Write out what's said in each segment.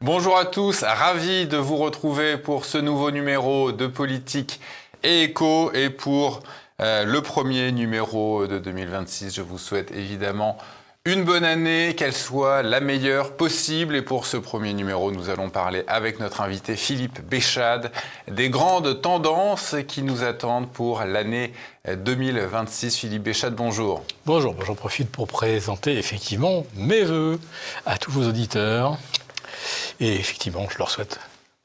Bonjour à tous, ravi de vous retrouver pour ce nouveau numéro de Politique et Éco et pour le premier numéro de 2026. Je vous souhaite évidemment une bonne année, qu'elle soit la meilleure possible. Et pour ce premier numéro, nous allons parler avec notre invité Philippe Béchade des grandes tendances qui nous attendent pour l'année 2026. Philippe Béchade, bonjour. Bonjour, j'en profite pour présenter effectivement mes vœux à tous vos auditeurs. Et effectivement, je leur souhaite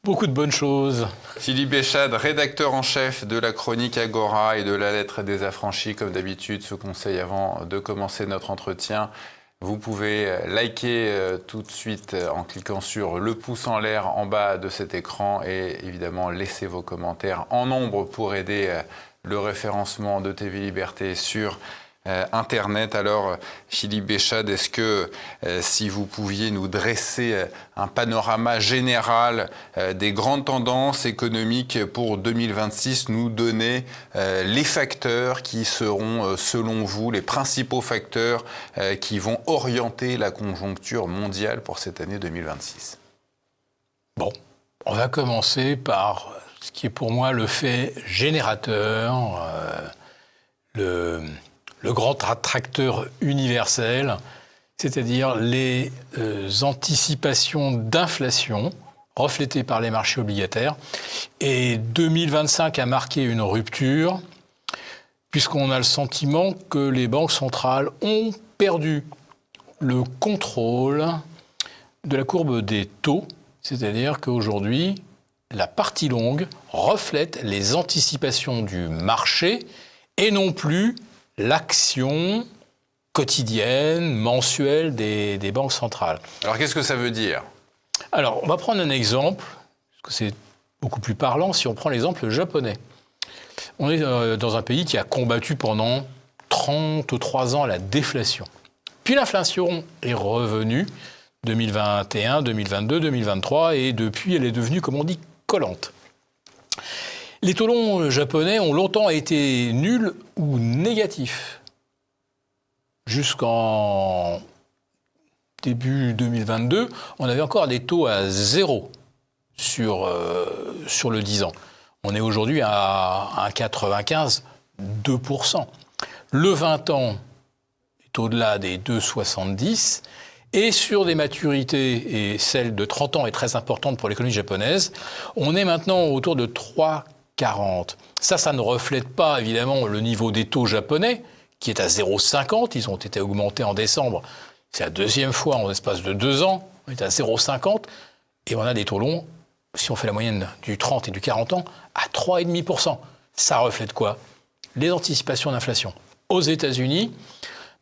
beaucoup de bonnes choses. Philippe Béchade, rédacteur en chef de la chronique Agora et de la lettre des affranchis. Comme d'habitude, ce conseil avant de commencer notre entretien. Vous pouvez liker tout de suite en cliquant sur le pouce en l'air en bas de cet écran et évidemment laisser vos commentaires en nombre pour aider le référencement de TV Liberté sur Internet. Alors, Philippe Béchade, est-ce que si vous pouviez nous dresser un panorama général des grandes tendances économiques pour 2026, nous donner les facteurs qui seront, selon vous, les principaux facteurs qui vont orienter la conjoncture mondiale pour cette année 2026? Bon, on va commencer par ce qui est pour moi le fait générateur, le grand attracteur universel, c'est-à-dire les anticipations d'inflation reflétées par les marchés obligataires. Et 2025 a marqué une rupture, puisqu'on a le sentiment que les banques centrales ont perdu le contrôle de la courbe des taux, c'est-à-dire qu'aujourd'hui, la partie longue reflète les anticipations du marché et non plus l'action quotidienne, mensuelle des banques centrales. Alors, qu'est-ce que ça veut dire ? Alors, on va prendre un exemple, parce que c'est beaucoup plus parlant, si on prend l'exemple japonais. On est dans un pays qui a combattu pendant 33 ans la déflation. Puis l'inflation est revenue, 2021, 2022, 2023, et depuis, elle est devenue, comme on dit, collante. Les taux longs japonais ont longtemps été nuls ou négatifs. Jusqu'en début 2022, on avait encore des taux à 0 sur le 10 ans. On est aujourd'hui à 1,95, 2%. Le 20 ans est au-delà des 2,70. Et sur des maturités, et celle de 30 ans est très importante pour l'économie japonaise, on est maintenant autour de 3,40. Ça ne reflète pas évidemment le niveau des taux japonais, qui est à 0,50. Ils ont été augmentés en décembre. C'est la deuxième fois en l'espace de 2 ans. On est à 0,50. Et on a des taux longs, si on fait la moyenne du 30 et du 40 ans, à 3,5%. Ça reflète quoi ? Les anticipations d'inflation. Aux États-Unis,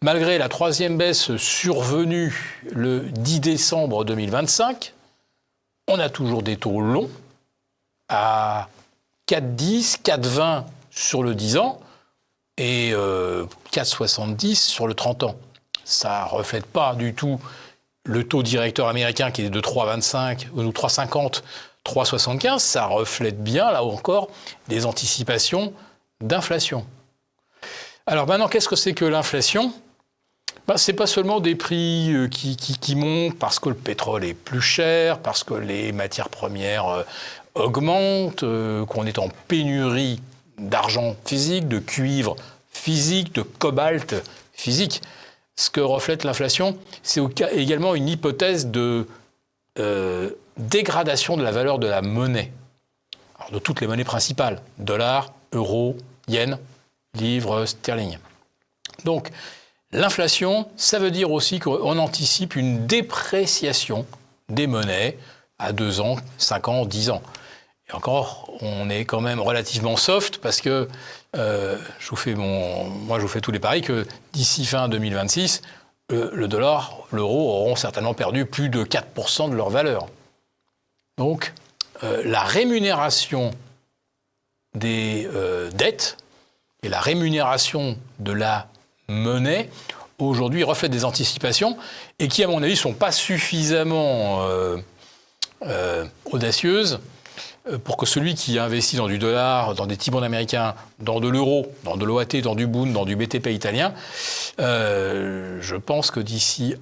malgré la troisième baisse survenue le 10 décembre 2025, on a toujours des taux longs à 4,10, 4,20 sur le 10 ans et 4,70 sur le 30 ans. Ça ne reflète pas du tout le taux directeur américain qui est de 3,25 ou 3,50, 3,75. Ça reflète bien, là encore, des anticipations d'inflation. Alors maintenant, qu'est-ce que c'est que l'inflation ? Ce n'est pas seulement des prix qui montent parce que le pétrole est plus cher, parce que les matières premières augmentent, qu'on est en pénurie d'argent physique, de cuivre physique, de cobalt physique. Ce que reflète l'inflation, c'est également une hypothèse de dégradation de la valeur de la monnaie. Alors, de toutes les monnaies principales, dollars, euros, yens, livres sterling. Donc, l'inflation, ça veut dire aussi qu'on anticipe une dépréciation des monnaies à 2 ans, 5 ans, 10 ans. Et encore, on est quand même relativement soft parce que je vous fais tous les paris que d'ici fin 2026, le dollar, l'euro auront certainement perdu plus de 4% de leur valeur. Donc, la rémunération des dettes et la rémunération de la monnaie, aujourd'hui, reflètent des anticipations et qui, à mon avis, ne sont pas suffisamment audacieuses pour que celui qui investit dans du dollar, dans des T-bonds américains, dans de l'euro, dans de l'OAT, dans du Bund, dans du BTP italien, je pense que d'ici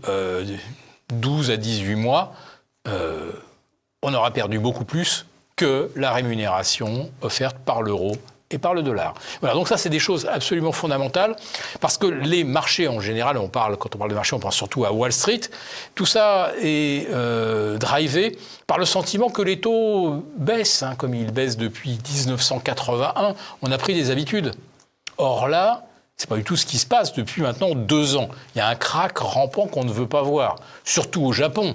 12 à 18 mois, on aura perdu beaucoup plus que la rémunération offerte par l'euro et par le dollar. Voilà, donc ça, c'est des choses absolument fondamentales, parce que les marchés, en général, quand on parle de marché, on pense surtout à Wall Street, tout ça est drivé par le sentiment que les taux baissent, comme ils baissent depuis 1981, on a pris des habitudes. Or là, c'est pas du tout ce qui se passe depuis maintenant 2 ans. Il y a un krach rampant qu'on ne veut pas voir, surtout au Japon.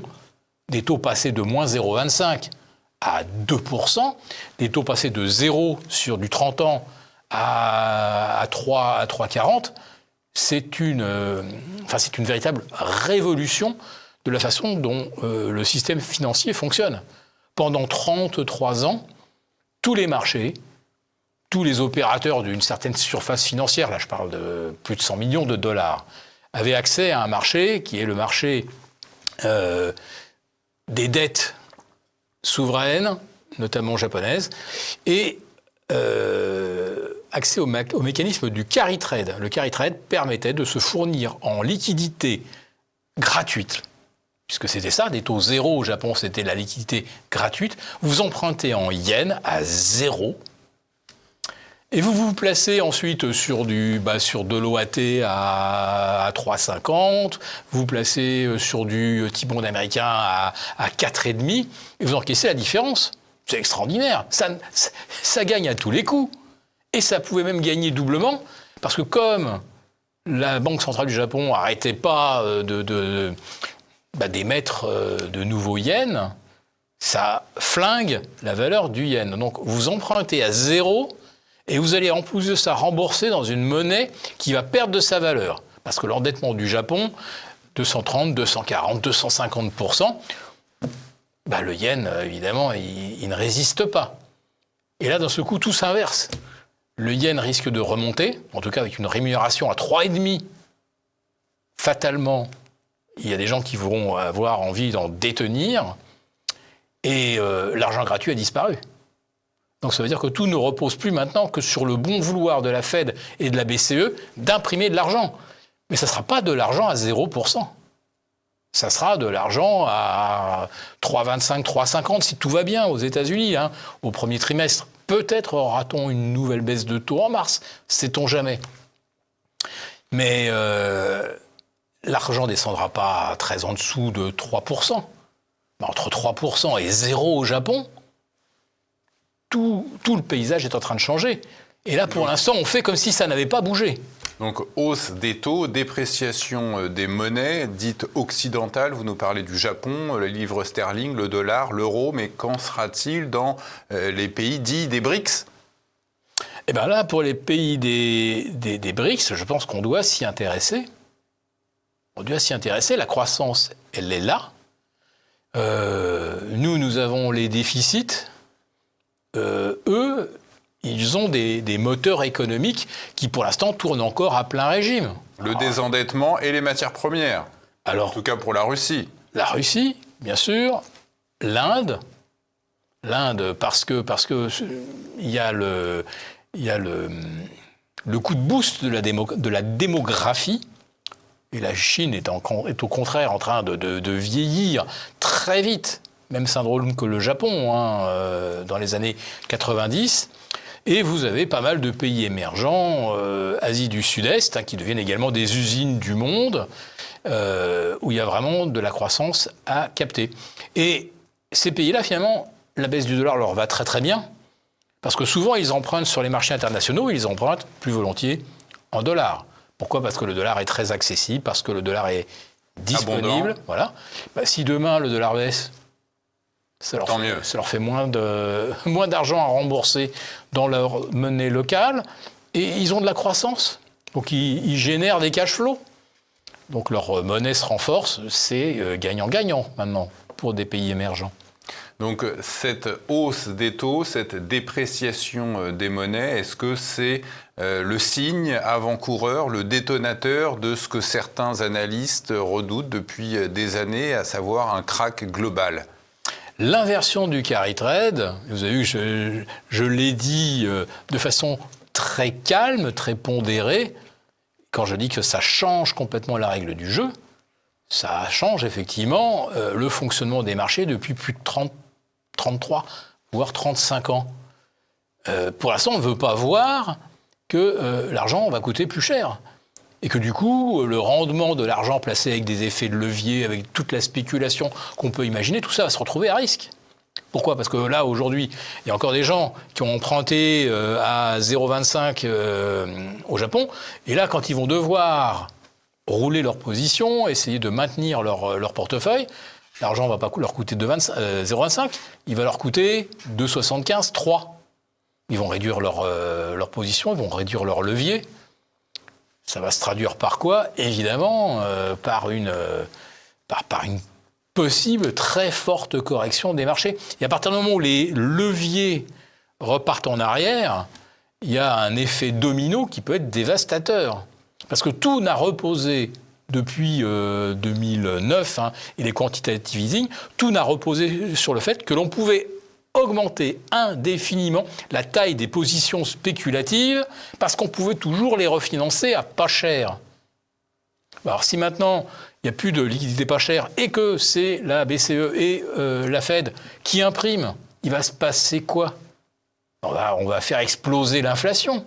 Des taux passés de moins 0,25 à 2%, des taux passés de 0 sur du 30 ans à 3,40, c'est une véritable révolution de la façon dont le système financier fonctionne. Pendant 33 ans, tous les marchés, tous les opérateurs d'une certaine surface financière, là je parle de plus de 100 millions de dollars, avaient accès à un marché qui est le marché des dettes souveraines, notamment japonaises, et accès au mécanisme du carry trade. Le carry trade permettait de se fournir en liquidité gratuite, puisque c'était ça, des taux zéro au Japon, c'était la liquidité gratuite. Vous empruntez en yens à 0, et vous vous placez ensuite sur de l'OAT à 3,50, vous placez sur du T-bond américain à 4,5, et vous encaissez la différence. C'est extraordinaire. Ça gagne à tous les coups. Et ça pouvait même gagner doublement, parce que comme la Banque centrale du Japon n'arrêtait pas d'émettre de nouveaux yens, ça flingue la valeur du yen. Donc vous empruntez à 0, et vous allez en plus de ça rembourser dans une monnaie qui va perdre de sa valeur. Parce que l'endettement du Japon, 230, 240, 250%, le yen, évidemment, il ne résiste pas. Et là, d'un seul coup, tout s'inverse. Le yen risque de remonter, en tout cas avec une rémunération à 3,5. Fatalement, il y a des gens qui vont avoir envie d'en détenir, et l'argent gratuit a disparu. Donc ça veut dire que tout ne repose plus maintenant que sur le bon vouloir de la Fed et de la BCE d'imprimer de l'argent. Mais ça ne sera pas de l'argent à 0%. Ça sera de l'argent à 3,25, 3,50 si tout va bien aux États-Unis, au premier trimestre. Peut-être aura-t-on une nouvelle baisse de taux en mars, sait-on jamais. Mais l'argent ne descendra pas très en dessous de 3%. Entre 3% et 0 au Japon, tout le paysage est en train de changer. Et là, pour l'instant, on fait comme si ça n'avait pas bougé. Donc, hausse des taux, dépréciation des monnaies dites occidentales. Vous nous parlez du Japon, le livre sterling, le dollar, l'euro. Mais qu'en sera-t-il dans les pays dits des BRICS ? Eh bien là, pour les pays des BRICS, je pense qu'on doit s'y intéresser. On doit s'y intéresser. La croissance, elle est là. Nous avons les déficits. Eux, ils ont des moteurs économiques qui, pour l'instant, tournent encore à plein régime. Le désendettement et les matières premières. En tout cas pour la Russie. La Russie, bien sûr. L'Inde, parce que il y a le coup de boost de la démographie. Et la Chine est au contraire en train de vieillir très vite. Même syndrome que le Japon, dans les années 90. Et vous avez pas mal de pays émergents, Asie du Sud-Est, qui deviennent également des usines du monde, où il y a vraiment de la croissance à capter. Et ces pays-là, finalement, la baisse du dollar leur va très très bien, parce que souvent, ils empruntent sur les marchés internationaux, ils empruntent plus volontiers en dollars. Pourquoi ? Parce que le dollar est très accessible, parce que le dollar est disponible. Voilà. Si demain, le dollar baisse, ça leur fait moins d'argent à rembourser dans leur monnaie locale, et ils ont de la croissance. Donc ils génèrent des cash flows. Donc leur monnaie se renforce, c'est gagnant-gagnant maintenant pour des pays émergents. Donc cette hausse des taux, cette dépréciation des monnaies, est-ce que c'est le signe avant-coureur, le détonateur de ce que certains analystes redoutent depuis des années, à savoir un krach global ? L'inversion du carry trade, vous avez vu, je l'ai dit de façon très calme, très pondérée. Quand je dis que ça change complètement la règle du jeu, ça change effectivement le fonctionnement des marchés depuis plus de 33, voire 35 ans. Pour l'instant, on ne veut pas voir que l'argent va coûter plus cher. Et que du coup, le rendement de l'argent placé avec des effets de levier, avec toute la spéculation qu'on peut imaginer, tout ça va se retrouver à risque. Pourquoi ? Parce que là, aujourd'hui, il y a encore des gens qui ont emprunté à 0,25 au Japon. Et là, quand ils vont devoir rouler leur position, essayer de maintenir leur portefeuille, l'argent ne va pas leur coûter 0,25, il va leur coûter 2,75, 3. Ils vont réduire leur position, ils vont réduire leur levier. Ça va se traduire par quoi ? Évidemment, par une possible très forte correction des marchés. Et à partir du moment où les leviers repartent en arrière, il y a un effet domino qui peut être dévastateur. Parce que tout n'a reposé depuis 2009 et les quantitative easing, tout n'a reposé sur le fait que l'on pouvait augmenter indéfiniment la taille des positions spéculatives parce qu'on pouvait toujours les refinancer à pas cher. Alors si maintenant il n'y a plus de liquidité pas chère et que c'est la BCE et la Fed qui impriment, il va se passer quoi ? On va faire exploser l'inflation.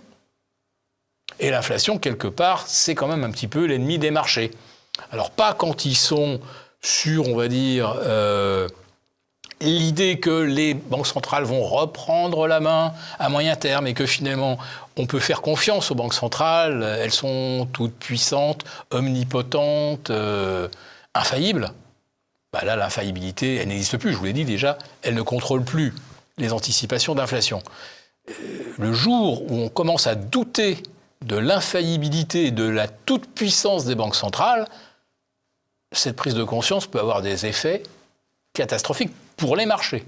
Et l'inflation, quelque part, c'est quand même un petit peu l'ennemi des marchés. Alors pas quand ils sont sur, on va dire, l'idée que les banques centrales vont reprendre la main à moyen terme et que finalement on peut faire confiance aux banques centrales, elles sont toutes puissantes, omnipotentes, infaillibles. Bah là, l'infaillibilité, elle n'existe plus, je vous l'ai dit déjà, elle ne contrôle plus les anticipations d'inflation. Le jour où on commence à douter de l'infaillibilité et de la toute-puissance des banques centrales, cette prise de conscience peut avoir des effets catastrophiques pour les marchés.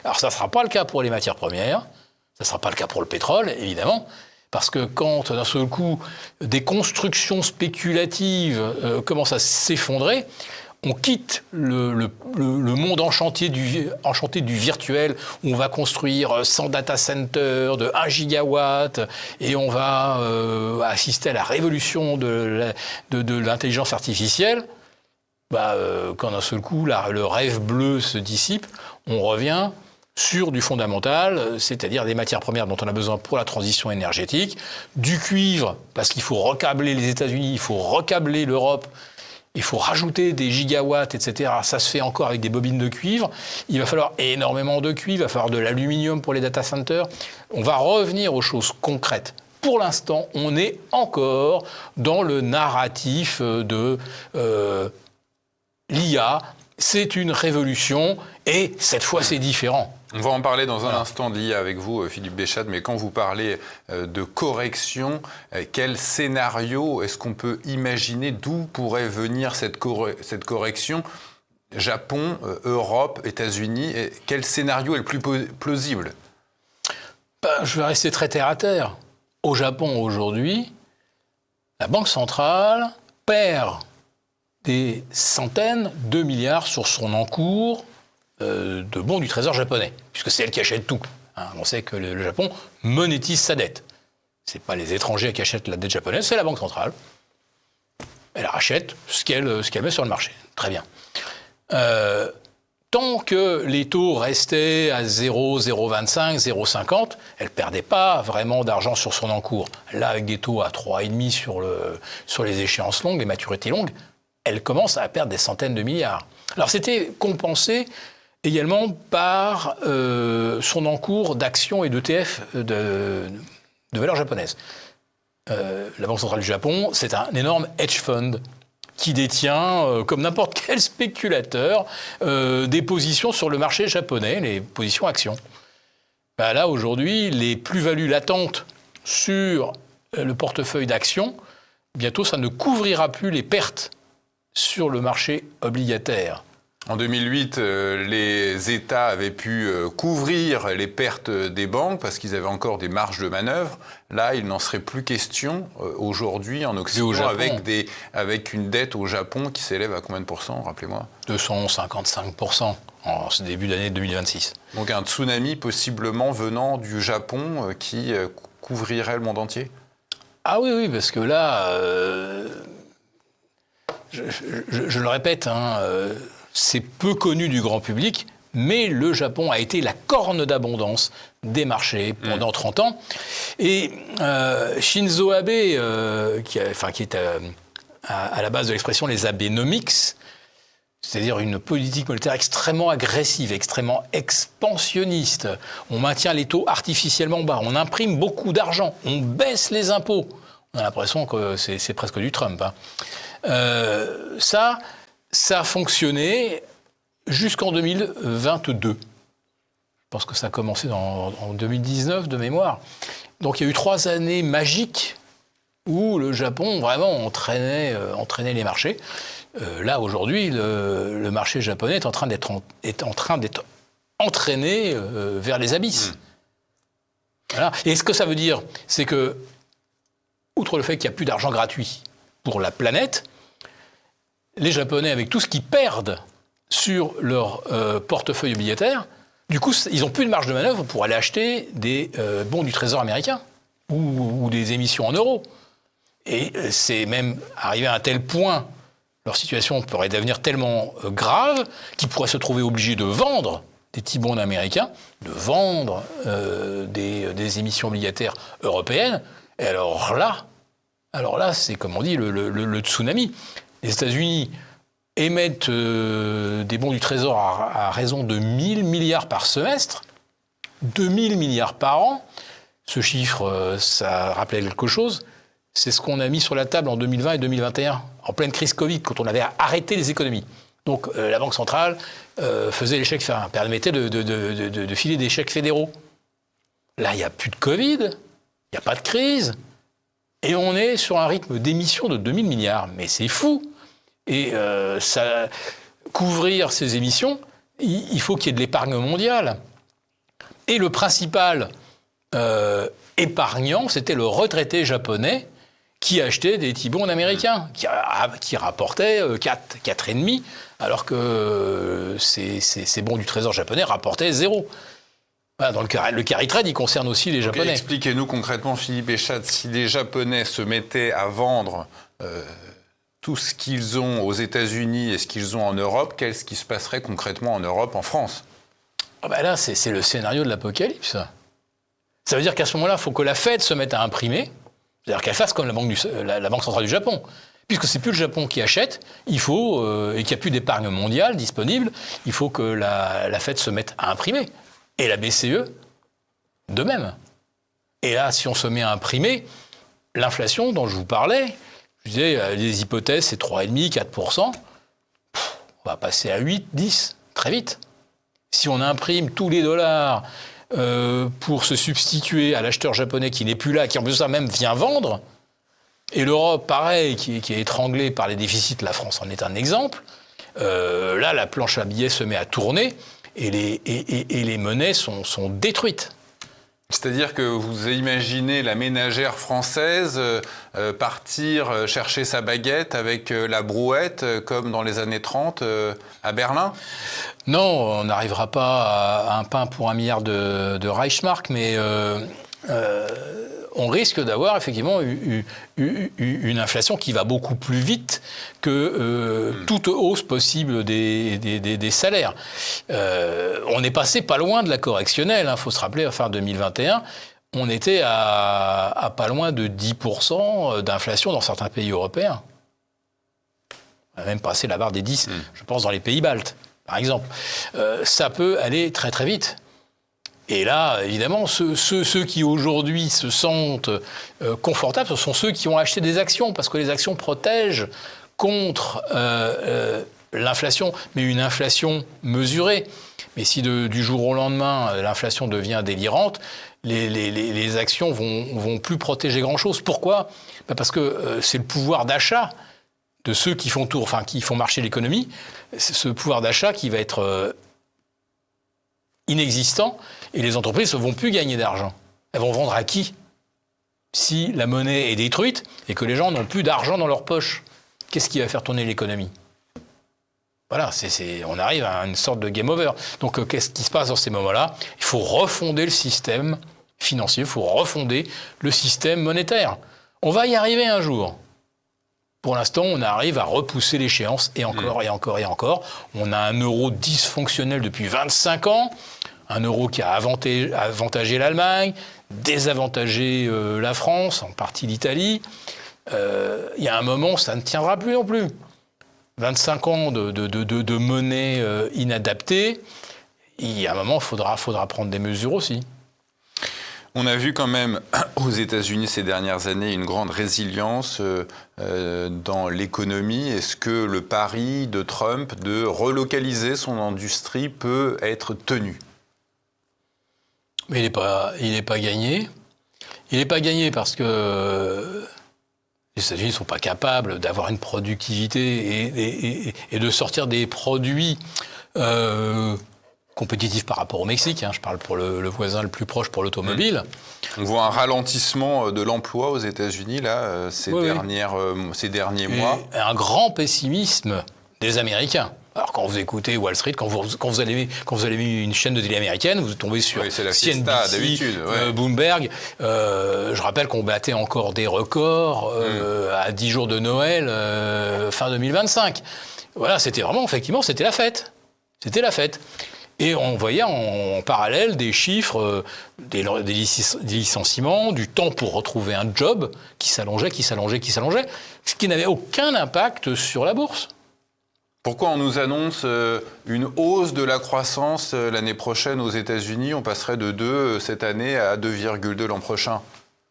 Alors ça ne sera pas le cas pour les matières premières, ça ne sera pas le cas pour le pétrole, évidemment, parce que quand d'un seul coup des constructions spéculatives commencent à s'effondrer, on quitte le monde enchanté du virtuel où on va construire 100 data centers de 1 gigawatt et on va assister à la révolution de l'intelligence artificielle. Quand d'un seul coup le rêve bleu se dissipe, on revient sur du fondamental, c'est-à-dire des matières premières dont on a besoin pour la transition énergétique, du cuivre, parce qu'il faut recabler les États-Unis, il faut recabler l'Europe, il faut rajouter des gigawatts, etc. Ça se fait encore avec des bobines de cuivre. Il va falloir énormément de cuivre, il va falloir de l'aluminium pour les data centers. On va revenir aux choses concrètes. Pour l'instant, on est encore dans le narratif de l'IA. C'est une révolution et cette fois, c'est différent. On va en parler dans un instant de l'IA avec vous, Philippe Béchat, mais quand vous parlez de correction, quel scénario est-ce qu'on peut imaginer d'où pourrait venir cette correction ? Japon, Europe, États-Unis, quel scénario est le plus plausible ? Je vais rester très terre à terre. Au Japon, aujourd'hui, la Banque centrale perd des centaines de milliards sur son encours de bons du trésor japonais, puisque c'est elle qui achète tout. On sait que le Japon monétise sa dette. Ce n'est pas les étrangers qui achètent la dette japonaise, c'est la Banque centrale. Elle rachète ce qu'elle met sur le marché. Très bien. Tant que les taux restaient à 0, 0,25, 0,50, elle ne perdait pas vraiment d'argent sur son encours. Là, avec des taux à 3,5 sur les échéances longues, les maturités longues, elle commence à perdre des centaines de milliards. Alors c'était compensé également par son encours d'actions et d'ETF de valeurs japonaises. La Banque centrale du Japon, c'est un énorme hedge fund qui détient, comme n'importe quel spéculateur, des positions sur le marché japonais, les positions actions. Là, aujourd'hui, les plus-values latentes sur le portefeuille d'actions, bientôt, ça ne couvrira plus les pertes sur le marché obligataire. En 2008, les États avaient pu couvrir les pertes des banques parce qu'ils avaient encore des marges de manœuvre. Là, il n'en serait plus question aujourd'hui en Occident avec une dette au Japon qui s'élève à combien de pourcents, rappelez-moi ? 255% en ce début d'année 2026. Donc un tsunami possiblement venant du Japon qui couvrirait le monde entier ? Ah oui, parce que là, je le répète, c'est peu connu du grand public, mais le Japon a été la corne d'abondance des marchés pendant 30 ans. Et Shinzo Abe, qui est à la base de l'expression les Abenomics, c'est-à-dire une politique monétaire extrêmement agressive, extrêmement expansionniste. On maintient les taux artificiellement bas, on imprime beaucoup d'argent, on baisse les impôts. On a l'impression que c'est presque du Trump. Ça a fonctionné jusqu'en 2022. Je pense que ça a commencé en 2019 de mémoire. Donc il y a eu 3 années magiques où le Japon vraiment entraînait les marchés. Là, aujourd'hui, le marché japonais est en train d'être entraîné vers les abysses. Voilà. Et ce que ça veut dire, c'est que, outre le fait qu'il n'y a plus d'argent gratuit pour la planète, les Japonais, avec tout ce qu'ils perdent sur leur portefeuille obligataire, du coup, ils n'ont plus de marge de manœuvre pour aller acheter des bons du Trésor américain ou des émissions en euros. Et c'est même arrivé à un tel point, leur situation pourrait devenir tellement grave qu'ils pourraient se trouver obligés de vendre des T-bonds américains, de vendre des émissions obligataires européennes. Et alors là, c'est comme on dit le tsunami. Les États-Unis émettent des bons du Trésor à raison de 1000 milliards par semestre, 2000 milliards par an. Ce chiffre, ça rappelait quelque chose. C'est ce qu'on a mis sur la table en 2020 et 2021, en pleine crise Covid, quand on avait arrêté les économies. Donc la Banque centrale faisait les chèques, permettait de filer des chèques fédéraux. Là, il n'y a plus de Covid, il n'y a pas de crise, et on est sur un rythme d'émission de 2000 milliards. Mais c'est fou. Et couvrir ces émissions, il faut qu'il y ait de l'épargne mondiale. Et le principal épargnant, c'était le retraité japonais qui achetait des T-bonds américains, qui rapportaient 4,5, alors que ces bons du Trésor japonais rapportaient 0. Voilà, donc le carry trade, il concerne aussi les Japonais. Expliquez-nous concrètement, Philippe Echatte, si les Japonais se mettaient à vendre tout ce qu'ils ont aux États-Unis et ce qu'ils ont en Europe, qu'est-ce qui se passerait concrètement en Europe, en France ? Là, c'est le scénario de l'apocalypse. Ça veut dire qu'à ce moment-là, il faut que la Fed se mette à imprimer, c'est-à-dire qu'elle fasse comme la Banque centrale du Japon. Puisque c'est plus le Japon qui achète, il faut, et qu'il n'y a plus d'épargne mondiale disponible, il faut que la Fed se mette à imprimer. Et la BCE, de même. Et là, si on se met à imprimer, l'inflation dont je vous parlais, je disais, les hypothèses, c'est 3,5, 4%, on va passer à 8, 10, très vite. Si on imprime tous les dollars pour se substituer à l'acheteur japonais qui n'est plus là, qui en plus ça même vient vendre, et l'Europe, pareil, qui est étranglée par les déficits, la France en est un exemple, là, la planche à billets se met à tourner et les monnaies sont détruites. C'est-à-dire que vous imaginez la ménagère française partir chercher sa baguette avec la brouette, comme dans les années 30 à Berlin ? Non, on n'arrivera pas à un pain pour 1 milliard de Reichsmark, mais on risque d'avoir effectivement une inflation qui va beaucoup plus vite que toute hausse possible des salaires. On est passé pas loin de la correctionnelle, faut se rappeler, fin 2021, on était à pas loin de 10% d'inflation dans certains pays européens. On a même passé la barre des 10, je pense, dans les pays baltes, par exemple. Ça peut aller très très vite. Et là, évidemment, ceux qui aujourd'hui se sentent confortables, ce sont ceux qui ont acheté des actions, parce que les actions protègent contre l'inflation, mais une inflation mesurée. Mais si du jour au lendemain, l'inflation devient délirante, les actions vont plus protéger grand-chose. Pourquoi ? Parce que c'est le pouvoir d'achat de ceux qui font marcher l'économie, c'est ce pouvoir d'achat qui va être inexistant, et les entreprises ne vont plus gagner d'argent. Elles vont vendre à qui ? Si la monnaie est détruite et que les gens n'ont plus d'argent dans leur poche, qu'est-ce qui va faire tourner l'économie ? Voilà, on arrive à une sorte de game over. Donc, qu'est-ce qui se passe dans ces moments-là ? Il faut refonder le système financier, il faut refonder le système monétaire. On va y arriver un jour. Pour l'instant, on arrive à repousser l'échéance, et encore, et encore, et encore. On a un euro dysfonctionnel depuis 25 ans, un euro qui a avantagé l'Allemagne, désavantagé la France, en partie l'Italie. Il y a un moment, ça ne tiendra plus non plus. 25 ans de monnaie inadaptée, il y a un moment, il faudra prendre des mesures aussi. On a vu quand même aux États-Unis ces dernières années une grande résilience dans l'économie. Est-ce que le pari de Trump de relocaliser son industrie peut être tenu ? Mais il n'est pas gagné. Il n'est pas gagné parce que les États-Unis ne sont pas capables d'avoir une productivité et de sortir des produits compétitifs par rapport au Mexique. Je parle pour le voisin le plus proche pour l'automobile. On voit un ralentissement de l'emploi aux États-Unis là, ces derniers mois. Un grand pessimisme des Américains. Alors quand vous écoutez Wall Street, quand vous allez une chaîne de télé américaine, vous tombez sur CNBC, Bloomberg. Je rappelle qu'on battait encore des records à 10 jours de Noël, fin 2025. Voilà, c'était vraiment, effectivement, c'était la fête. C'était la fête. Et on voyait en parallèle des chiffres, des licenciements, du temps pour retrouver un job qui s'allongeait, ce qui n'avait aucun impact sur la bourse. Pourquoi on nous annonce une hausse de la croissance l'année prochaine aux États-Unis ? On passerait de 2 cette année à 2,2 l'an prochain.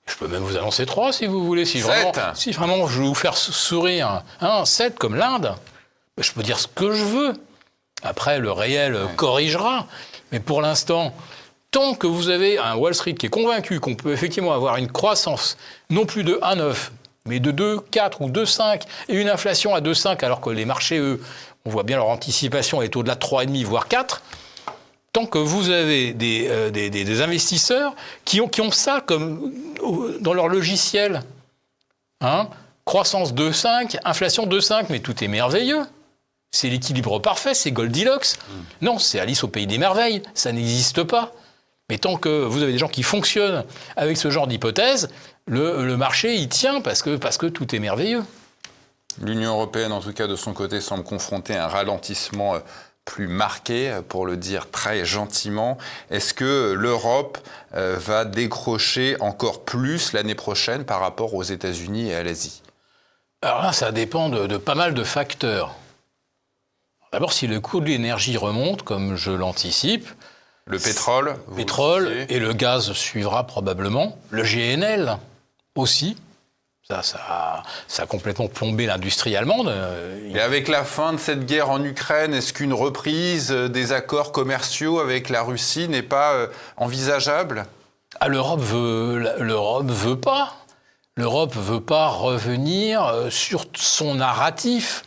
Je peux même vous annoncer 3 si vous voulez. Si vraiment je veux vous faire sourire, 7 comme l'Inde, je peux dire ce que je veux. Après, le réel corrigera. Mais pour l'instant, tant que vous avez un Wall Street qui est convaincu qu'on peut effectivement avoir une croissance non plus de 1,9, mais de 2,4 ou 2,5, et une inflation à 2,5, alors que les marchés, eux, on voit bien leur anticipation est au-delà de 3,5, voire 4, tant que vous avez des investisseurs qui ont ça comme dans leur logiciel. Croissance 2,5, inflation 2,5, mais tout est merveilleux. C'est l'équilibre parfait, c'est Goldilocks. Non, c'est Alice au pays des merveilles, ça n'existe pas. Mais tant que vous avez des gens qui fonctionnent avec ce genre d'hypothèse, le marché y tient parce que tout est merveilleux. L'Union européenne, en tout cas de son côté, semble confrontée à un ralentissement plus marqué, pour le dire très gentiment. Est-ce que l'Europe va décrocher encore plus l'année prochaine par rapport aux États-Unis et à l'Asie ? Alors là, ça dépend de pas mal de facteurs. D'abord, si le coût de l'énergie remonte, comme je l'anticipe... Le pétrole et le gaz suivra probablement. Le GNL aussi. Ça a complètement plombé l'industrie allemande. Et avec la fin de cette guerre en Ukraine, est-ce qu'une reprise des accords commerciaux avec la Russie n'est pas envisageable ? L'Europe veut pas. L'Europe veut pas revenir sur son narratif.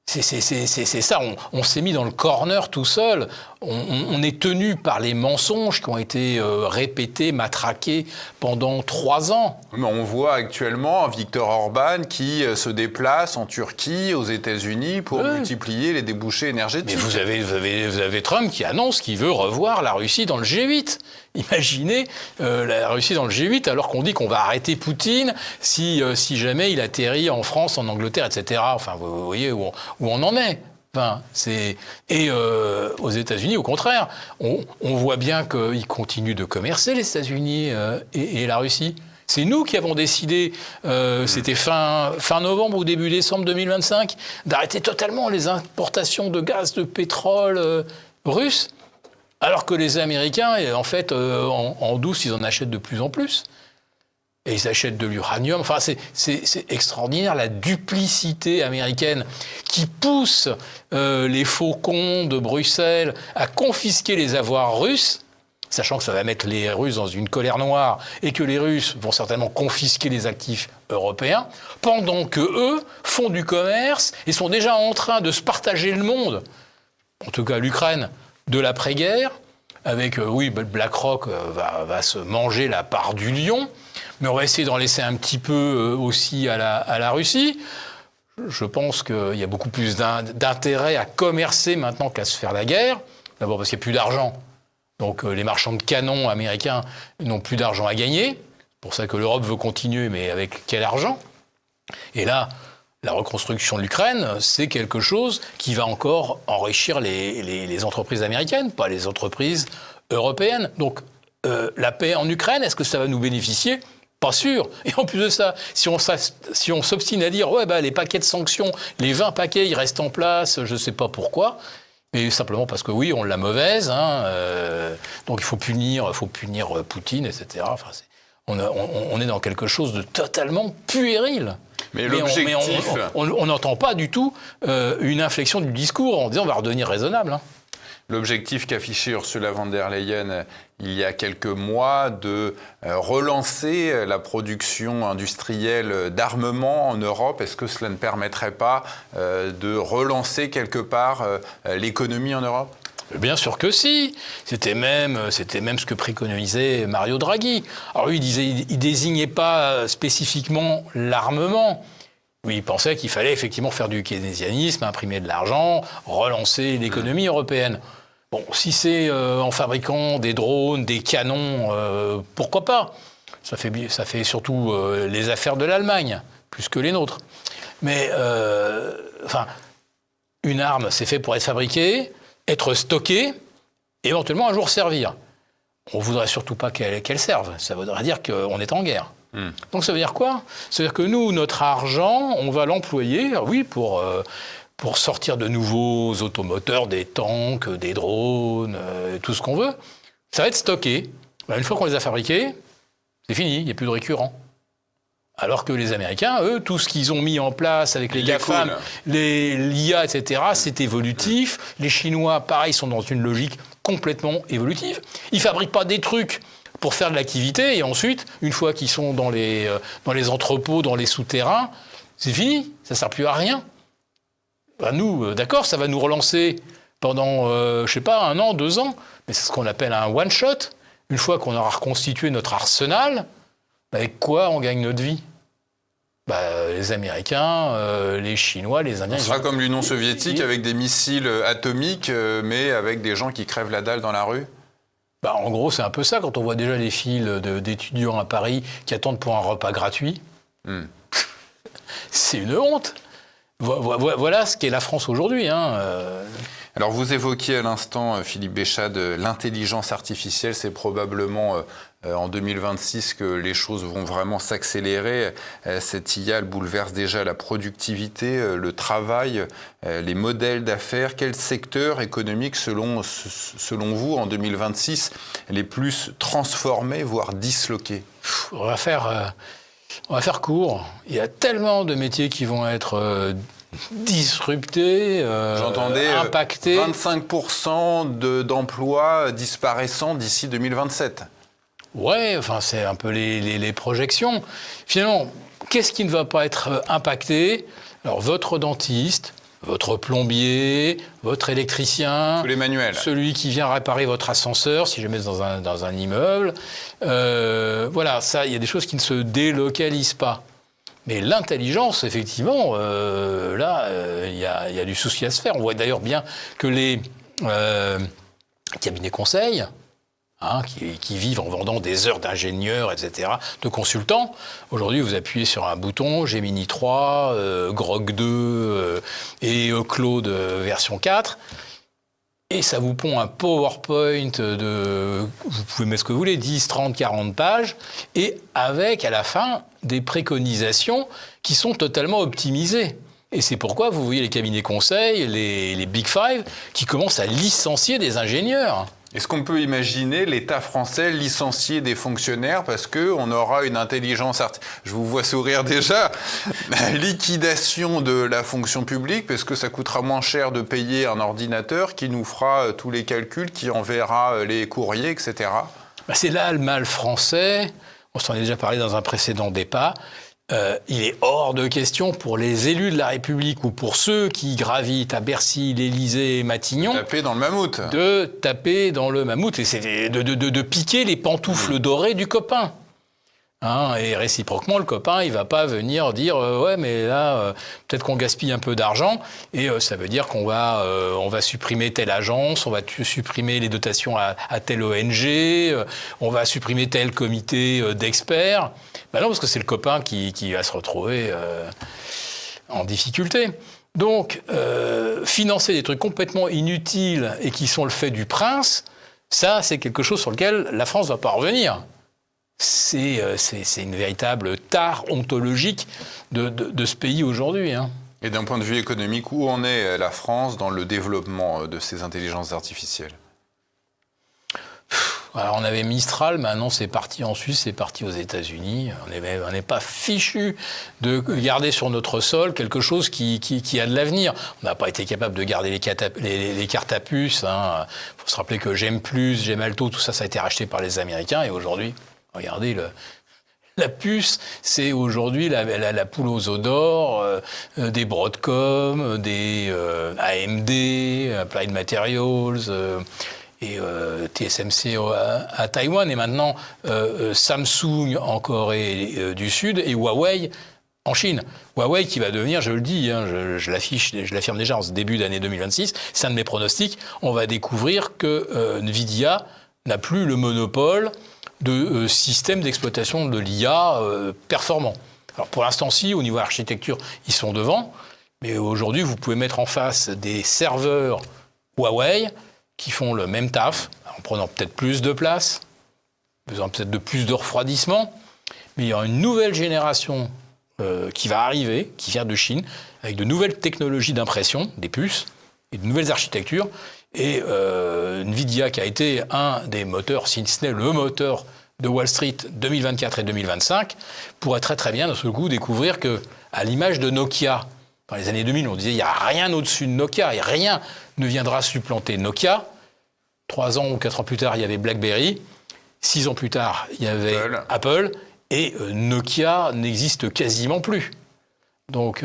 C'est ça, on s'est mis dans le corner tout seul. On est tenu par les mensonges qui ont été répétés, matraqués pendant 3 ans. Mais on voit actuellement Viktor Orban qui se déplace en Turquie, aux États-Unis, pour multiplier les débouchés énergétiques. Mais vous avez Trump qui annonce qu'il veut revoir la Russie dans le G8. Imaginez la Russie dans le G8 alors qu'on dit qu'on va arrêter Poutine si jamais il atterrit en France, en Angleterre, etc. Enfin, vous voyez où on en est. Enfin, aux États-Unis, au contraire, on voit bien qu'ils continuent de commercer, les États-Unis et la Russie. C'est nous qui avons décidé, c'était fin novembre ou début décembre 2025, d'arrêter totalement les importations de gaz, de pétrole russe. Alors que les Américains, en fait, en douce, ils en achètent de plus en plus. Et ils achètent de l'uranium. Enfin, c'est extraordinaire, la duplicité américaine qui pousse les faucons de Bruxelles à confisquer les avoirs russes, sachant que ça va mettre les Russes dans une colère noire et que les Russes vont certainement confisquer les actifs européens, pendant que eux font du commerce et sont déjà en train de se partager le monde. En tout cas, l'Ukraine de l'après-guerre, avec, BlackRock va se manger la part du lion, mais on va essayer d'en laisser un petit peu aussi à la Russie. Je pense qu'il y a beaucoup plus d'intérêt à commercer maintenant qu'à se faire la guerre. D'abord parce qu'il n'y a plus d'argent. Donc les marchands de canons américains n'ont plus d'argent à gagner. C'est pour ça que l'Europe veut continuer, mais avec quel argent ? Et là, La reconstruction de l'Ukraine, c'est quelque chose qui va encore enrichir les entreprises américaines, pas les entreprises européennes. Donc, la paix en Ukraine, est-ce que ça va nous bénéficier ? Pas sûr. Et en plus de ça, si on s'obstine à dire les paquets de sanctions, les 20 paquets, ils restent en place, je ne sais pas pourquoi, mais simplement parce que oui, on l'a mauvaise, donc il faut punir Poutine, etc. Enfin, on est dans quelque chose de totalement puéril. Mais l'objectif... on n'entend pas du tout une inflexion du discours en disant on va redevenir raisonnable. L'objectif qu'affichait Ursula von der Leyen il y a quelques mois de relancer la production industrielle d'armement en Europe, est-ce que cela ne permettrait pas de relancer quelque part l'économie en Europe ? Bien sûr que si. C'était même ce que préconisait Mario Draghi. Alors lui, il désignait pas spécifiquement l'armement. Oui, il pensait qu'il fallait effectivement faire du keynésianisme, imprimer de l'argent, relancer l'économie européenne. Bon, si c'est en fabriquant des drones, des canons, pourquoi pas ? Ça fait surtout les affaires de l'Allemagne, plus que les nôtres. Mais, une arme, c'est fait pour être fabriquée, être stockée, et éventuellement un jour servir. On ne voudrait surtout pas qu'elle serve. Ça voudrait dire qu'on est en guerre. Donc ça veut dire quoi ? Ça veut dire que nous, notre argent, on va l'employer, oui, pour sortir de nouveaux automoteurs, des tanks, des drones, tout ce qu'on veut. Ça va être stocké. Une fois qu'on les a fabriqués, c'est fini, il n'y a plus de récurrent. Alors que les Américains, eux, tout ce qu'ils ont mis en place avec les GAFAM, l'IA, etc., c'est évolutif. Les Chinois, pareil, sont dans une logique complètement évolutive. Ils ne fabriquent pas des trucs pour faire de l'activité et ensuite, une fois qu'ils sont dans les entrepôts, dans les souterrains, c'est fini, ça ne sert plus à rien. Nous, d'accord, ça va nous relancer pendant, 1 an, 2 ans, mais c'est ce qu'on appelle un one-shot. Une fois qu'on aura reconstitué notre arsenal, avec quoi on gagne notre vie ? Les Américains, les Chinois, les Indiens... On sera comme l'Union soviétique avec des missiles atomiques, mais avec des gens qui crèvent la dalle dans la rue ? En gros, c'est un peu ça, quand on voit déjà les files d'étudiants à Paris qui attendent pour un repas gratuit. C'est une honte. Voilà ce qu'est la France aujourd'hui. Alors vous évoquiez à l'instant, Philippe Béchade, l'intelligence artificielle, c'est probablement en 2026 que les choses vont vraiment s'accélérer. Cette IA, elle bouleverse déjà la productivité, le travail, les modèles d'affaires. Quel secteur économique, selon vous, en 2026, les plus transformés, voire disloqués ? On va faire court. Il y a tellement de métiers qui vont être... disruptés, impactés. 25% d'emplois disparaissant d'ici 2027. Ouais, c'est un peu les projections. Finalement, qu'est-ce qui ne va pas être impacté ? Alors, votre dentiste, votre plombier, votre électricien, tous les manuels, celui qui vient réparer votre ascenseur, si jamais c'est dans un immeuble. Ça, il y a des choses qui ne se délocalisent pas. Mais l'intelligence, effectivement, il y a du souci à se faire. On voit d'ailleurs bien que les cabinets conseils, qui vivent en vendant des heures d'ingénieurs, etc., de consultants, aujourd'hui, vous appuyez sur un bouton, Gemini 3, Grok 2 et Claude version 4, et ça vous pond un PowerPoint vous pouvez mettre ce que vous voulez, 10, 30, 40 pages, et avec, à la fin, des préconisations qui sont totalement optimisées. Et c'est pourquoi vous voyez les cabinets conseils, les Big Five, qui commencent à licencier des ingénieurs. Est-ce qu'on peut imaginer l'État français licencier des fonctionnaires parce qu'on aura une intelligence artificielle ? Je vous vois sourire déjà. Liquidation de la fonction publique, parce que ça coûtera moins cher de payer un ordinateur qui nous fera tous les calculs, qui enverra les courriers, etc. C'est là le mal français. On s'en est déjà parlé dans un précédent débat. Il est hors de question pour les élus de la République ou pour ceux qui gravitent à Bercy, l'Élysée et Matignon... Taper dans le mammouth. De taper dans le mammouth et c'est de piquer les pantoufles dorées du copain. Et réciproquement, le copain, il va pas venir dire ouais, mais là, peut-être qu'on gaspille un peu d'argent et ça veut dire qu'on va supprimer telle agence, on va supprimer les dotations à telle ONG, on va supprimer tel comité d'experts. Non, parce que c'est le copain qui va se retrouver en difficulté. Donc, financer des trucs complètement inutiles et qui sont le fait du prince, ça, c'est quelque chose sur lequel la France ne va pas revenir. C'est une véritable tare ontologique de ce pays aujourd'hui. Hein. Et d'un point de vue économique, où en est la France dans le développement de ces intelligences artificielles ? Alors on avait Mistral, maintenant c'est parti en Suisse, c'est parti aux États-Unis. On n'est pas fichu de garder sur notre sol quelque chose qui a de l'avenir. On n'a pas été capable de garder les cartes à puce. Il faut se rappeler que Gem+, Gemalto, tout ça, ça a été racheté par les Américains. Et aujourd'hui, regardez, la puce, c'est aujourd'hui la poule aux œufs d'or des Broadcom, des AMD, Applied Materials... et TSMC à Taïwan, et maintenant Samsung en Corée du Sud, et Huawei en Chine. Huawei qui va devenir, je le dis, je l'affirme déjà en ce début d'année 2026, c'est un de mes pronostics, on va découvrir que Nvidia n'a plus le monopole de système d'exploitation de l'IA performant. Alors pour l'instant, si, au niveau architecture, ils sont devant, mais aujourd'hui, vous pouvez mettre en face des serveurs Huawei qui font le même taf, en prenant peut-être plus de place, besoin peut-être de plus de refroidissement, mais il y aura une nouvelle génération qui va arriver, qui vient de Chine, avec de nouvelles technologies d'impression, des puces, et de nouvelles architectures, et Nvidia, qui a été un des moteurs, si ce n'est le moteur de Wall Street 2024 et 2025, pourrait très très bien, d'un seul coup, découvrir que, à l'image de Nokia, dans les années 2000, on disait il n'y a rien au-dessus de Nokia, et rien ne viendra supplanter Nokia. 3 ans ou 4 ans plus tard, il y avait BlackBerry. 6 ans plus tard, il y avait Apple. Et Nokia n'existe quasiment plus. Donc,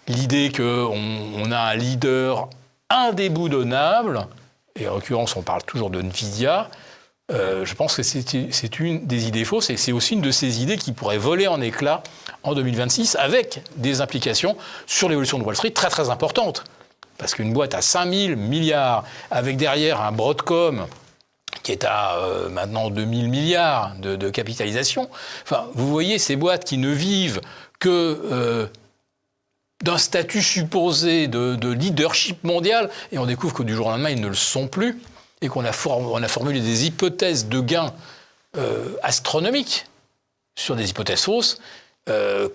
l'idée qu'on a un leader indéboulonnable, et en l'occurrence, on parle toujours de Nvidia, je pense que c'est une des idées fausses, et c'est aussi une de ces idées qui pourrait voler en éclats en 2026, avec des implications sur l'évolution de Wall Street très très importantes. Parce qu'une boîte à 5 000 milliards, avec derrière un Broadcom qui est à maintenant 2 000 milliards de capitalisation, enfin, vous voyez ces boîtes qui ne vivent que d'un statut supposé de leadership mondial, et on découvre que du jour au lendemain, ils ne le sont plus, et qu'on a formulé des hypothèses de gains astronomiques sur des hypothèses fausses.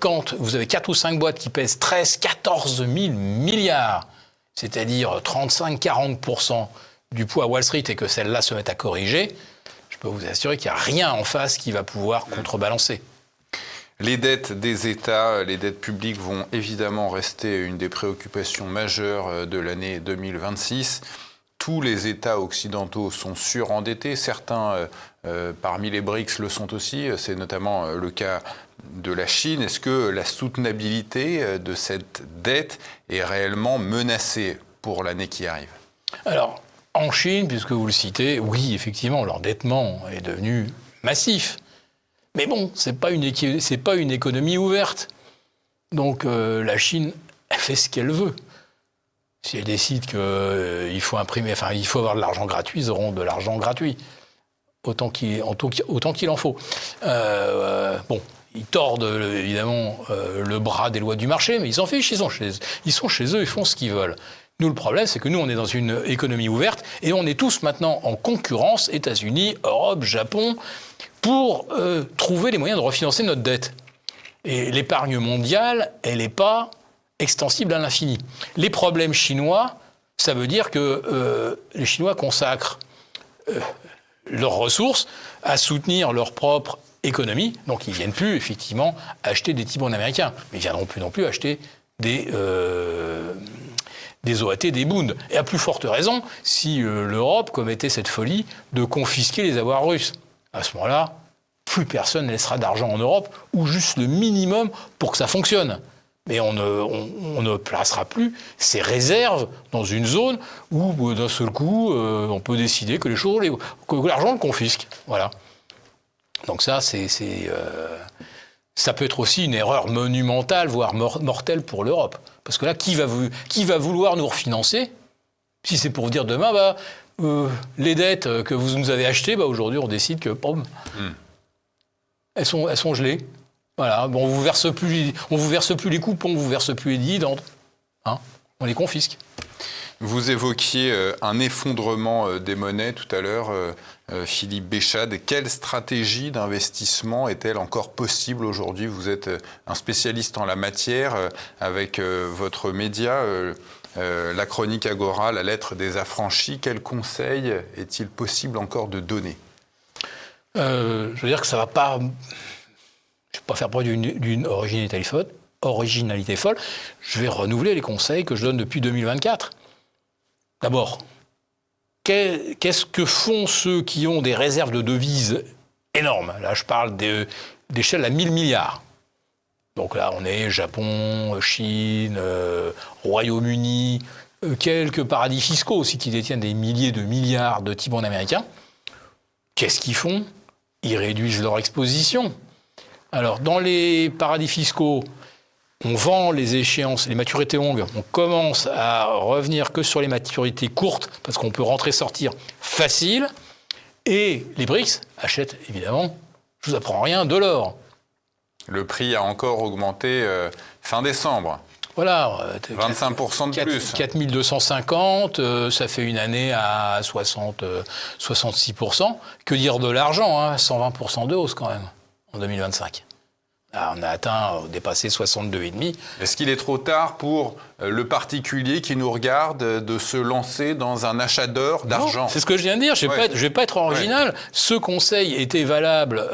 Quand vous avez 4 ou 5 boîtes qui pèsent 13 14 000 milliards, c'est-à-dire 35-40% du poids à Wall Street, et que celles-là se mettent à corriger, je peux vous assurer qu'il n'y a rien en face qui va pouvoir contrebalancer. Les dettes des États, les dettes publiques vont évidemment rester une des préoccupations majeures de l'année 2026. Tous les États occidentaux sont surendettés. Certains, parmi les BRICS, le sont aussi. C'est notamment le cas de la Chine. Est-ce que la soutenabilité de cette dette est réellement menacée pour l'année qui arrive ? Alors, en Chine, puisque vous le citez, oui, effectivement, l'endettement est devenu massif. Mais bon, c'est pas une économie ouverte. Donc la Chine, elle fait ce qu'elle veut. Si elle décide qu'il faut imprimer, enfin, il faut avoir de l'argent gratuit, ils auront de l'argent gratuit. Autant qu'il en faut. Bon, ils tordent évidemment le bras des lois du marché, mais ils s'en fichent, ils sont chez eux, ils font ce qu'ils veulent. Nous, le problème, c'est que nous, on est dans une économie ouverte et on est tous maintenant en concurrence, États-Unis, Europe, Japon, pour trouver les moyens de refinancer notre dette. Et l'épargne mondiale, elle n'est pas extensible à l'infini. Les problèmes chinois, ça veut dire que les Chinois consacrent leurs ressources à soutenir leur propre économie. Donc, ils ne viennent plus, effectivement, acheter des T-bonds américains. Mais ils ne viendront plus non plus acheter des OAT, des Bunds. Et à plus forte raison, si l'Europe commettait cette folie de confisquer les avoirs russes. À ce moment-là, plus personne ne laissera d'argent en Europe, ou juste le minimum pour que ça fonctionne. Mais on ne placera plus ces réserves dans une zone où, d'un seul coup, on peut décider que que l'argent le confisque. Voilà. Donc ça, ça peut être aussi une erreur monumentale, voire mortelle pour l'Europe. Parce que là, qui va vouloir nous refinancer si c'est pour vous dire demain, les dettes que vous nous avez achetées, aujourd'hui, on décide que, elles sont gelées. Voilà, bon, on vous verse plus les coupons, on vous verse plus les dividendes. Hein, on les confisque. Vous évoquiez un effondrement des monnaies tout à l'heure, Philippe Béchade. Quelle stratégie d'investissement est-elle encore possible aujourd'hui? Vous êtes un spécialiste en la matière avec votre média, la chronique Agora, la lettre des affranchis. Quel conseil est-il possible encore de donner? Je veux dire que ça va pas... Je ne vais pas faire preuve d'une originalité folle. Je vais renouveler les conseils que je donne depuis 2024. D'abord, qu'est-ce que font ceux qui ont des réserves de devises énormes? Là, je parle d'échelle à 1000 milliards. Donc là, on est Japon, Chine, Royaume-Uni, quelques paradis fiscaux aussi qui détiennent des milliers de milliards de T-bonds américains. Qu'est-ce qu'ils font? Ils réduisent leur exposition. Alors, dans les paradis fiscaux, on vend les échéances, les maturités longues, on commence à revenir que sur les maturités courtes, parce qu'on peut rentrer-sortir facile, et les BRICS achètent, évidemment, je vous apprends rien, de l'or. Le prix a encore augmenté fin décembre. Voilà. 25% de plus. 4250, ça fait une année à 66%. Que dire de l'argent, hein, 120% de hausse quand même, en 2025. Là, on a dépassé 62,5. Est-ce qu'il est trop tard pour le particulier qui nous regarde de se lancer dans un achat d'or, d'argent? Non, c'est ce que je viens de dire, je ne vais pas être original. Ouais. Ce conseil était valable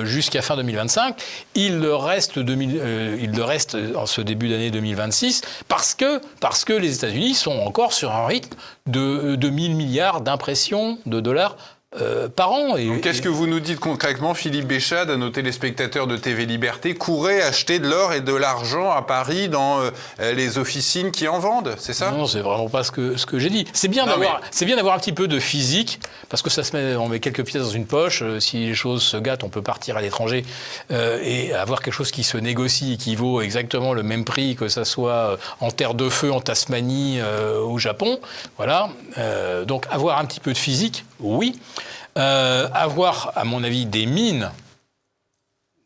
jusqu'à fin 2025. Il le reste en ce début d'année 2026 parce que les États-Unis sont encore sur un rythme de 1000 milliards d'impressions de dollars par an. Qu'est-ce que vous nous dites concrètement, Philippe Béchade, à nos téléspectateurs de TV Liberté? Courez acheter de l'or et de l'argent à Paris dans les officines qui en vendent, c'est ça? Non, c'est vraiment pas ce que j'ai dit. C'est bien d'avoir un petit peu de physique, parce que on met quelques pièces dans une poche. Si les choses se gâtent, on peut partir à l'étranger et avoir quelque chose qui se négocie, qui vaut exactement le même prix, que ça soit en terre de feu, en Tasmanie, au Japon. Voilà. Donc avoir un petit peu de physique, oui. Avoir, à mon avis, des mines,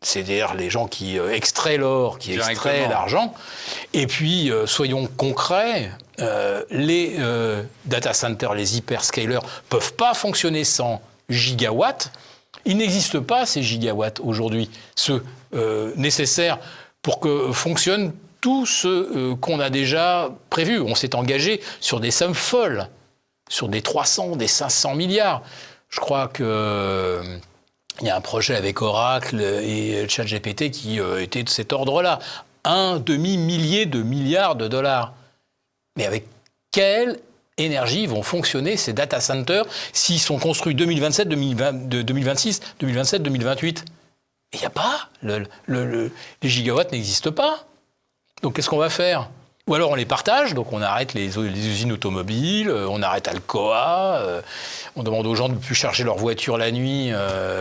c'est-à-dire les gens qui extraient l'or, qui extraient l'argent, et puis, soyons concrets, les data centers, les hyperscalers peuvent pas fonctionner sans gigawatts. Il n'existe pas ces gigawatts aujourd'hui, ceux nécessaires pour que fonctionne tout ce qu'on a déjà prévu. On s'est engagé sur des sommes folles, sur des 300, des 500 milliards. Je crois qu'il y a un projet avec Oracle et ChatGPT qui était de cet ordre-là. 1 demi-millier de milliards de dollars. Mais avec quelle énergie vont fonctionner ces data centers s'ils sont construits 2027, 2026, 2027, 2028 ? Il n'y a pas. Les gigawatts n'existent pas. Donc qu'est-ce qu'on va faire ? Ou alors on les partage, donc on arrête les usines automobiles, on arrête Alcoa, on demande aux gens de ne plus charger leur voiture la nuit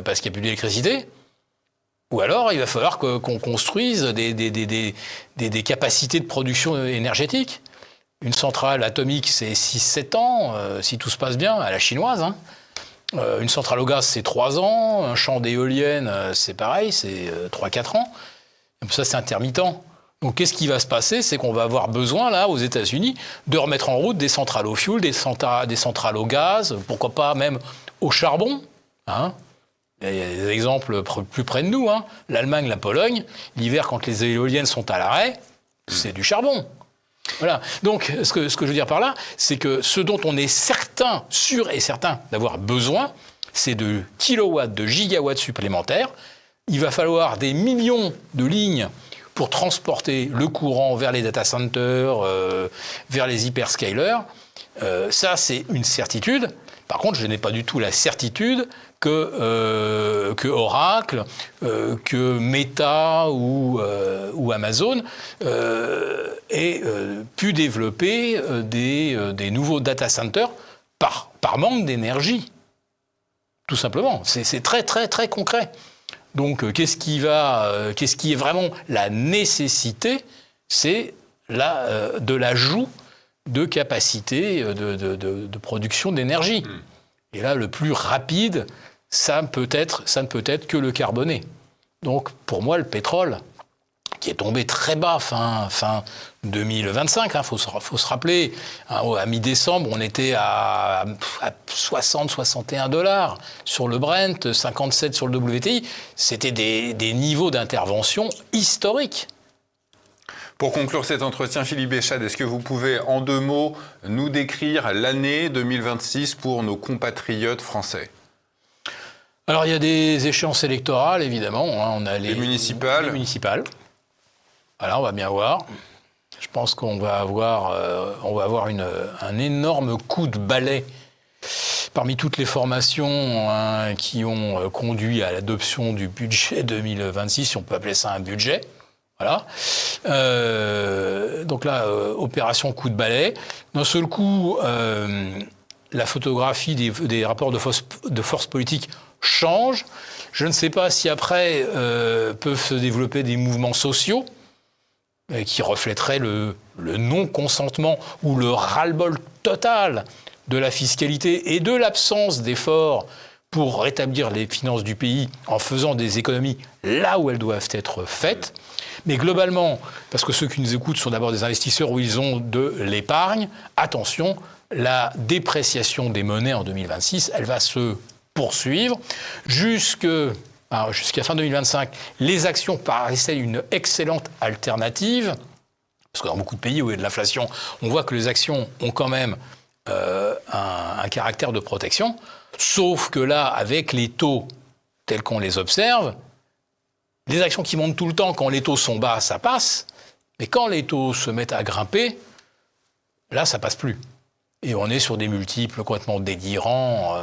parce qu'il n'y a plus d'électricité. Ou alors il va falloir qu'on construise des capacités de production énergétique. Une centrale atomique, c'est 6-7 ans, si tout se passe bien, à la chinoise. Hein. Une centrale au gaz, c'est 3 ans. Un champ d'éoliennes, c'est pareil, c'est 3-4 ans. Et ça, c'est intermittent. Donc, qu'est-ce qui va se passer? C'est qu'on va avoir besoin, là, aux États-Unis, de remettre en route des centrales au fioul, des centrales au gaz, pourquoi pas même au charbon. Hein. Il y a des exemples plus près de nous. Hein. L'Allemagne, la Pologne, l'hiver, quand les éoliennes sont à l'arrêt, c'est du charbon. Voilà. Donc, ce que je veux dire par là, c'est que ce dont on est sûr et certain d'avoir besoin, c'est de kilowatts, de gigawatts supplémentaires. Il va falloir des millions de lignes pour transporter le courant vers les data centers, vers les hyperscalers. Ça, c'est une certitude. Par contre, je n'ai pas du tout la certitude que Oracle, que Meta ou Amazon aient pu développer des nouveaux data centers par manque d'énergie. Tout simplement. C'est très, très, très concret. Donc, qu'est-ce qui est vraiment la nécessité? C'est de l'ajout de capacité de production d'énergie. Et là, le plus rapide, ça ne peut être que le carboné. Donc, pour moi, le pétrole, qui est tombé très bas fin 2025, faut se rappeler, à mi-décembre, on était à 60-61 $ sur le Brent, 57 sur le WTI. C'était des niveaux d'intervention historiques. Pour conclure cet entretien, Philippe Béchade, est-ce que vous pouvez, en 2 mots, nous décrire l'année 2026 pour nos compatriotes français ? Alors, il y a des échéances électorales, évidemment. On a les municipales. Les municipales. Alors, on va bien voir. Je pense qu'on va avoir, un énorme coup de balai parmi toutes les formations qui ont conduit à l'adoption du budget 2026, si on peut appeler ça un budget. Voilà. Donc là, opération coup de balai. D'un seul coup, la photographie des rapports de force politique change. Je ne sais pas si après peuvent se développer des mouvements sociaux qui reflèteraient le non-consentement ou le ras-le-bol total de la fiscalité et de l'absence d'efforts pour rétablir les finances du pays en faisant des économies là où elles doivent être faites. Mais globalement, parce que ceux qui nous écoutent sont d'abord des investisseurs où ils ont de l'épargne, attention, la dépréciation des monnaies en 2026, elle va se poursuivre jusqu'à fin 2025. Les actions paraissaient une excellente alternative, parce que dans beaucoup de pays où il y a de l'inflation, on voit que les actions ont quand même un caractère de protection, sauf que là, avec les taux tels qu'on les observe, les actions qui montent tout le temps, quand les taux sont bas, ça passe, mais quand les taux se mettent à grimper, là, ça passe plus. Et on est sur des multiples complètement délirants.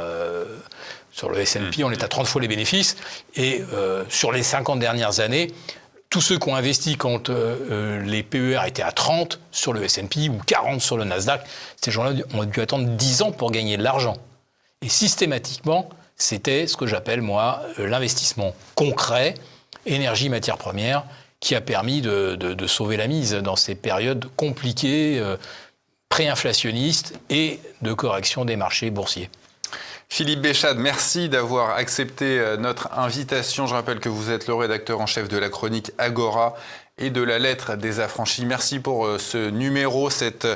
Sur le S&P, on est à 30 fois les bénéfices. Et sur les 50 dernières années, tous ceux qui ont investi quand les PER étaient à 30 sur le S&P ou 40 sur le Nasdaq, ces gens-là ont dû attendre 10 ans pour gagner de l'argent. Et systématiquement, c'était ce que j'appelle, moi, l'investissement concret, énergie, matières premières, qui a permis de sauver la mise dans ces périodes compliquées, pré-inflationnistes et de correction des marchés boursiers. Philippe Béchade, merci d'avoir accepté notre invitation. Je rappelle que vous êtes le rédacteur en chef de la chronique Agora et de la lettre des affranchis. Merci pour ce numéro, cette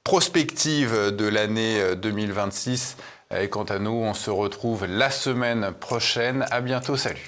prospective de l'année 2026. Et quant à nous, on se retrouve la semaine prochaine. À bientôt, salut.